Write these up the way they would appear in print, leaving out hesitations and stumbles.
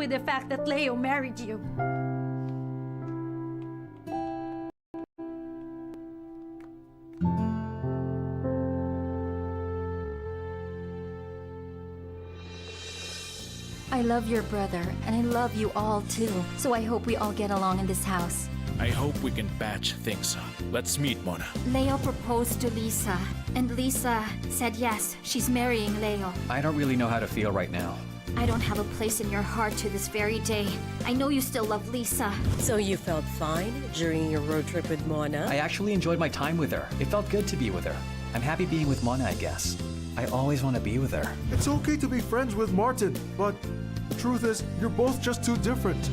with the fact that Leo married you. I love your brother, and I love you all too. So I hope we all get along in this house. I hope we can patch things up. Let's meet, Mona. Leo proposed to Lisa, and Lisa said yes, she's marrying Leo. I don't really know how to feel right now. I don't have a place in your heart to this very day. I know you still love Lisa. So you felt fine during your road trip with Mona? I actually enjoyed my time with her. It felt good to be with her. I'm happy being with Mona, I guess. I always want to be with her. It's okay to be friends with Martin, but the truth is, you're both just too different.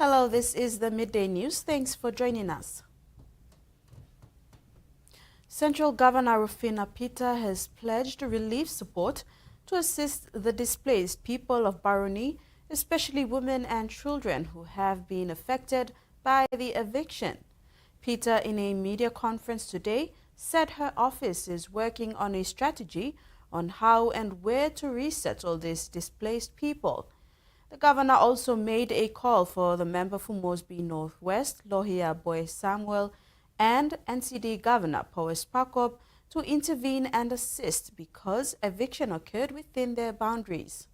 Hello, this is the Midday News. Thanks for joining us. Central Governor Rufina Peter has pledged relief support to assist the displaced people of Baruni, especially women and children who have been affected by the eviction. Peter, in a media conference today, said her office is working on a strategy on how and where to resettle these displaced people. The governor also made a call for the member for Mosby Northwest, Lohia Boy Samuel, and NCD Governor Powes Pakop to intervene and assist because eviction occurred within their boundaries.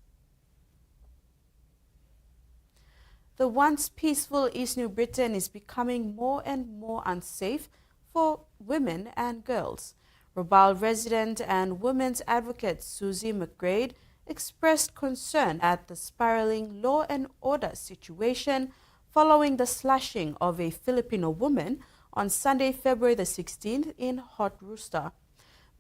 The once peaceful East New Britain is becoming more and more unsafe for women and girls. Rabaul resident and women's advocate Susie McGrade expressed concern at the spiraling law and order situation following the slashing of a Filipino woman on Sunday, February the 16th in Hot Rooster.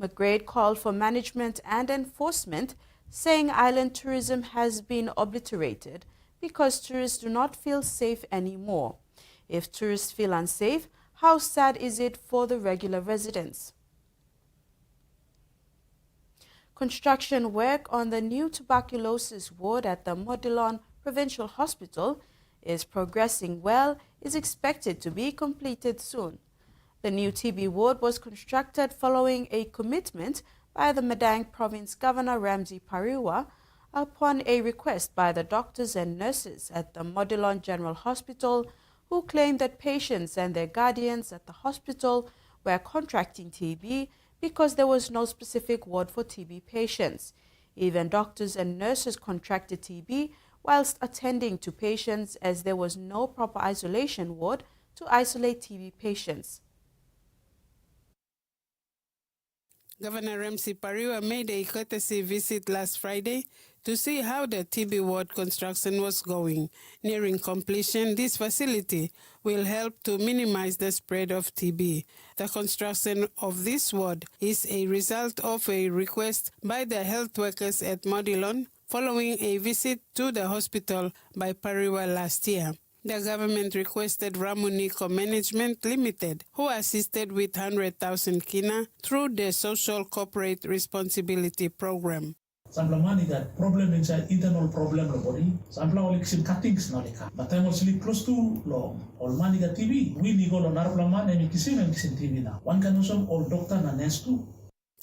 McGrade called for management and enforcement, saying island tourism has been obliterated because tourists do not feel safe anymore. If tourists feel unsafe, how sad is it for the regular residents? Construction work on the new tuberculosis ward at the Modilon Provincial Hospital is progressing well, is expected to be completed soon. The new TB ward was constructed following a commitment by the Madang Province Governor Ramsey Pariwa upon a request by the doctors and nurses at the Modilon General Hospital, who claimed that patients and their guardians at the hospital were contracting TB because there was no specific ward for TB patients. Even doctors and nurses contracted TB whilst attending to patients as there was no proper isolation ward to isolate TB patients. Governor Ramsey Pariwa made a courtesy visit last Friday to see how the TB ward construction was going. Nearing completion, this facility will help to minimize the spread of TB. The construction of this ward is a result of a request by the health workers at Modilon following a visit to the hospital by Pariwa last year. The government requested Ramunico Management Limited, who assisted with 100,000 kina through the Social Corporate Responsibility Program. Sample money that problem inside internal problem the body. Sample only some cuttings na leka. But I'm also close to long. All money got TB. We need go on our plan and kisim TB now. One can also all doctor na nurse too.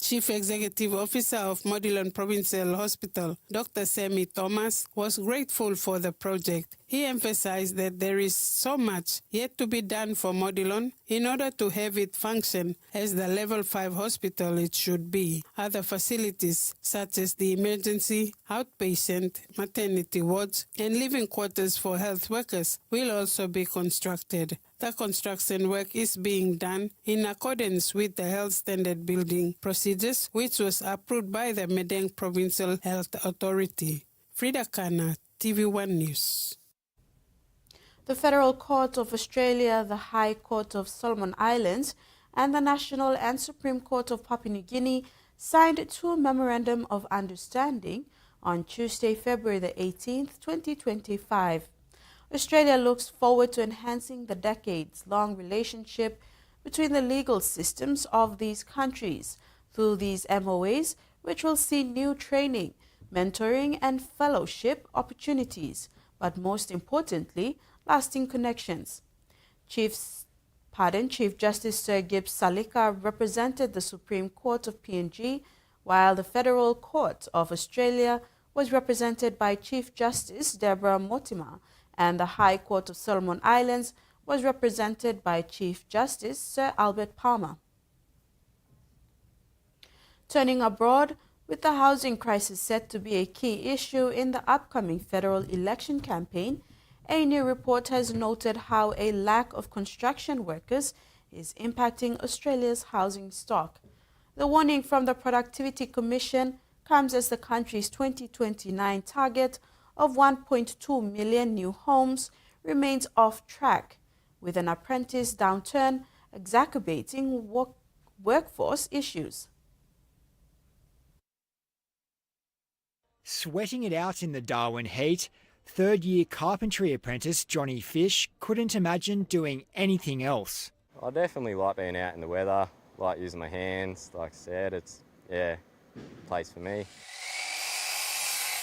Chief Executive Officer of Modilon Provincial Hospital, Dr. Sammy Thomas, was grateful for the project. He emphasized that there is so much yet to be done for Modilon in order to have it function as the level 5 hospital it should be. Other facilities such as the emergency, outpatient, maternity wards, and living quarters for health workers will also be constructed. The construction work is being done in accordance with the Health Standard Building Procedures, which was approved by the Medang Provincial Health Authority. Frida Kana, TV1 News. The Federal Court of Australia, the High Court of Solomon Islands, and the National and Supreme Court of Papua New Guinea signed two Memorandum of Understanding on Tuesday, February the 18th, 2025. Australia looks forward to enhancing the decades-long relationship between the legal systems of these countries through these MOAs, which will see new training, mentoring, and fellowship opportunities, but most importantly, lasting connections. Chief Justice Sir Gibbs Salika represented the Supreme Court of PNG, while the Federal Court of Australia was represented by Chief Justice Deborah Mortimer, and the High Court of Solomon Islands was represented by Chief Justice Sir Albert Palmer. Turning abroad, with the housing crisis set to be a key issue in the upcoming federal election campaign, a new report has noted how a lack of construction workers is impacting Australia's housing stock. The warning from the Productivity Commission comes as the country's 2029 target of 1.2 million new homes remains off track, with an apprentice downturn exacerbating workforce issues. Sweating it out in the Darwin heat, third-year carpentry apprentice Johnny Fish couldn't imagine doing anything else. I definitely like being out in the weather, like using my hands. Like I said, it's, place for me.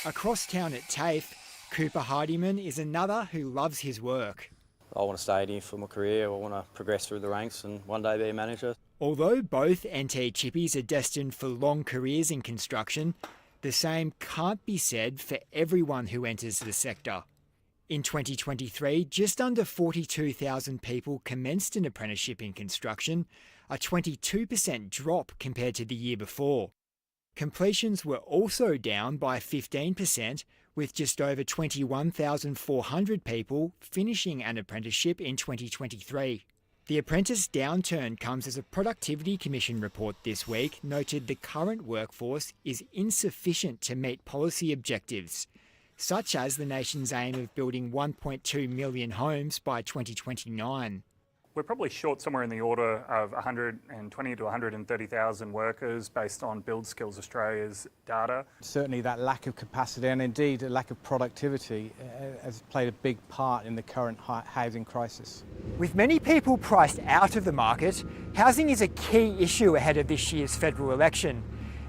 Across town at TAFE, Cooper Hardiman is another who loves his work. I want to stay here for my career. I want to progress through the ranks and one day be a manager. Although both NT chippies are destined for long careers in construction, the same can't be said for everyone who enters the sector. In 2023, just under 42,000 people commenced an apprenticeship in construction, a 22% drop compared to the year before. Completions were also down by 15%, with just over 21,400 people finishing an apprenticeship in 2023. The apprentice downturn comes as a Productivity Commission report this week noted the current workforce is insufficient to meet policy objectives, such as the nation's aim of building 1.2 million homes by 2029. We're probably short somewhere in the order of 120 to 130,000 workers based on Build Skills Australia's data. Certainly that lack of capacity and indeed a lack of productivity has played a big part in the current housing crisis. With many people priced out of the market, housing is a key issue ahead of this year's federal election.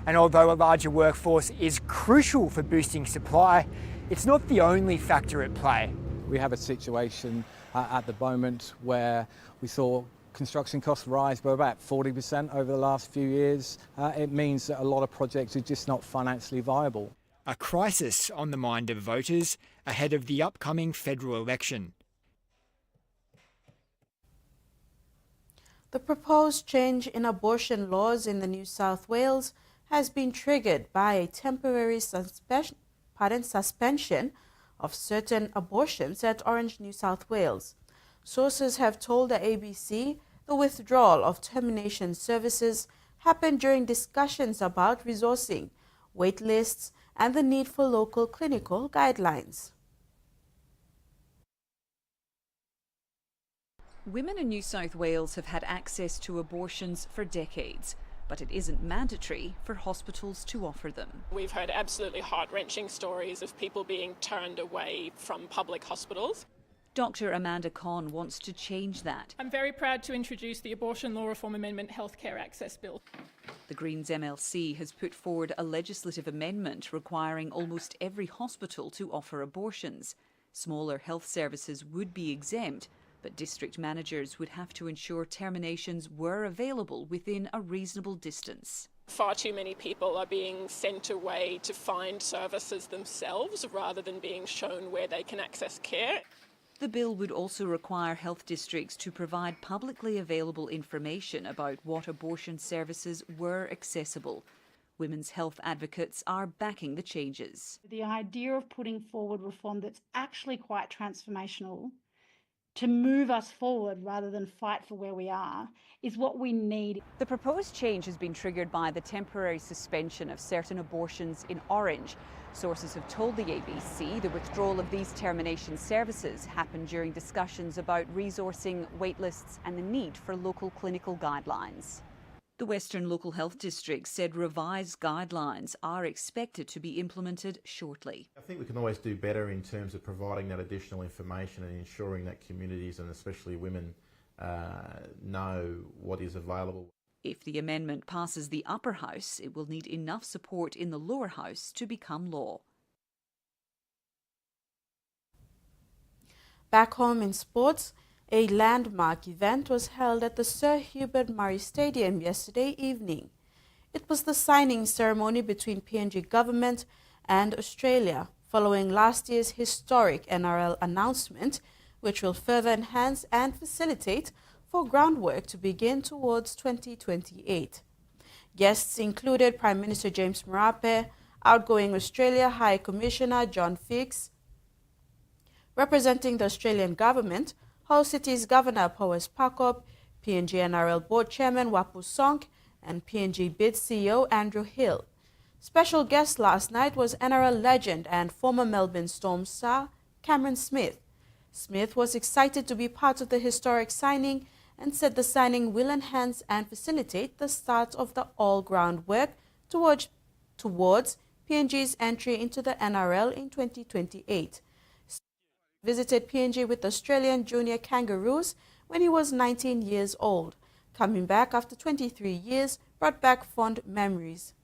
And although a larger workforce is crucial for boosting supply, it's not the only factor at play. We have a situation at the moment where we saw construction costs rise by about 40% over the last few years. It means that a lot of projects are just not financially viable. A crisis on the mind of voters ahead of the upcoming federal election. The proposed change in abortion laws in the New South Wales has been triggered by a temporary suspension of certain abortions at Orange, New South Wales. Sources have told the ABC the withdrawal of termination services happened during discussions about resourcing, wait lists, and the need for local clinical guidelines. Women in New South Wales have had access to abortions for decades, but it isn't mandatory for hospitals to offer them. We've heard absolutely heart-wrenching stories of people being turned away from public hospitals. Dr. Amanda Conn wants to change that. I'm very proud to introduce the Abortion Law Reform Amendment Healthcare Access Bill. The Greens MLC has put forward a legislative amendment requiring almost every hospital to offer abortions. Smaller health services would be exempt, but district managers would have to ensure terminations were available within a reasonable distance. Far too many people are being sent away to find services themselves rather than being shown where they can access care. The bill would also require health districts to provide publicly available information about what abortion services were accessible. Women's health advocates are backing the changes. The idea of putting forward reform that's actually quite transformational to move us forward rather than fight for where we are is what we need. The proposed change has been triggered by the temporary suspension of certain abortions in Orange. Sources have told the ABC the withdrawal of these termination services happened during discussions about resourcing, waitlists and the need for local clinical guidelines. The Western Local Health District said revised guidelines are expected to be implemented shortly. I think we can always do better in terms of providing that additional information and ensuring that communities and especially women know what is available. If the amendment passes the upper house, it will need enough support in the lower house to become law. Back home in sports, a landmark event was held at the Sir Hubert Murray Stadium yesterday evening. It was the signing ceremony between PNG government and Australia, following last year's historic NRL announcement, which will further enhance and facilitate for groundwork to begin towards 2028. Guests included Prime Minister James Marape, outgoing Australia High Commissioner John Fix, representing the Australian government, Hull City's Governor Powes Pakop, PNG NRL Board Chairman Wapu Sonk, and PNG BID CEO Andrew Hill. Special guest last night was NRL legend and former Melbourne Storm star Cameron Smith. Smith was excited to be part of the historic signing and said the signing will enhance and facilitate the start of the all-ground work towards PNG's entry into the NRL in 2028. Visited PNG with Australian junior Kangaroos when he was 19 years old. Coming back after 23 years brought back fond memories.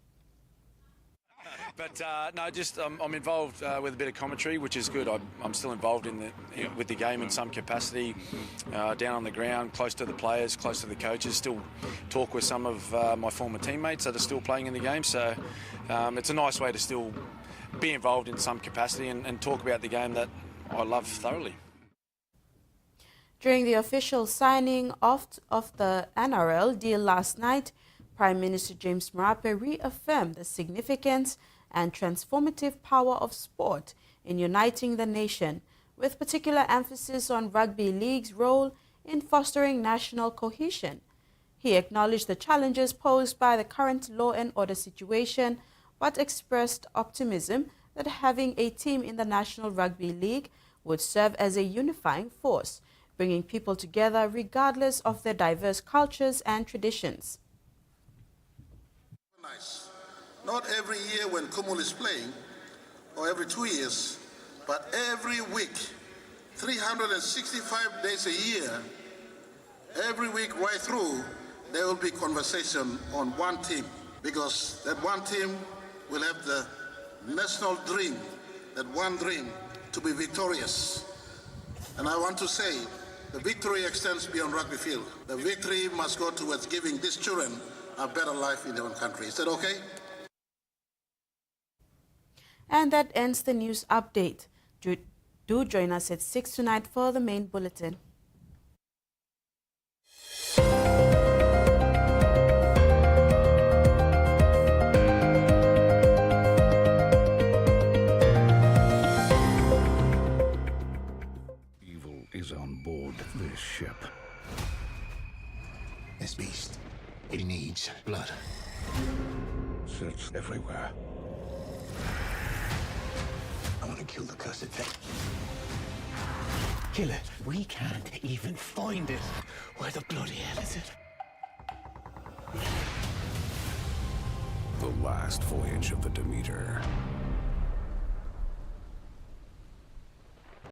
But no, just I'm involved with a bit of commentary, which is good. I'm still involved with the game in some capacity, down on the ground, close to the players, close to the coaches. Still talk with some of my former teammates that are still playing in the game. So it's a nice way to still be involved in some capacity and talk about the game that I love thoroughly. During the official signing of the NRL deal last night, Prime Minister James Marape reaffirmed the significance and transformative power of sport in uniting the nation, with particular emphasis on rugby league's role in fostering national cohesion. He acknowledged the challenges posed by the current law and order situation, but expressed optimism that having a team in the National Rugby League would serve as a unifying force, bringing people together regardless of their diverse cultures and traditions. Nice. Not every year when Kumul is playing, or every 2 years, but every week, 365 days a year, every week right through, there will be conversation on one team, because that one team will have the national dream, that one dream to be victorious. And I want to say, the victory extends beyond rugby field. The victory must go towards giving these children a better life in their own country. Is that okay? And that ends the news update. Do join us at 6 tonight for the main bulletin. Evil is on board this ship. This beast, it needs blood. Sits everywhere. I want to kill the cursed thing. Kill it. We can't even find it. Where the bloody hell is it? The last voyage of the Demeter.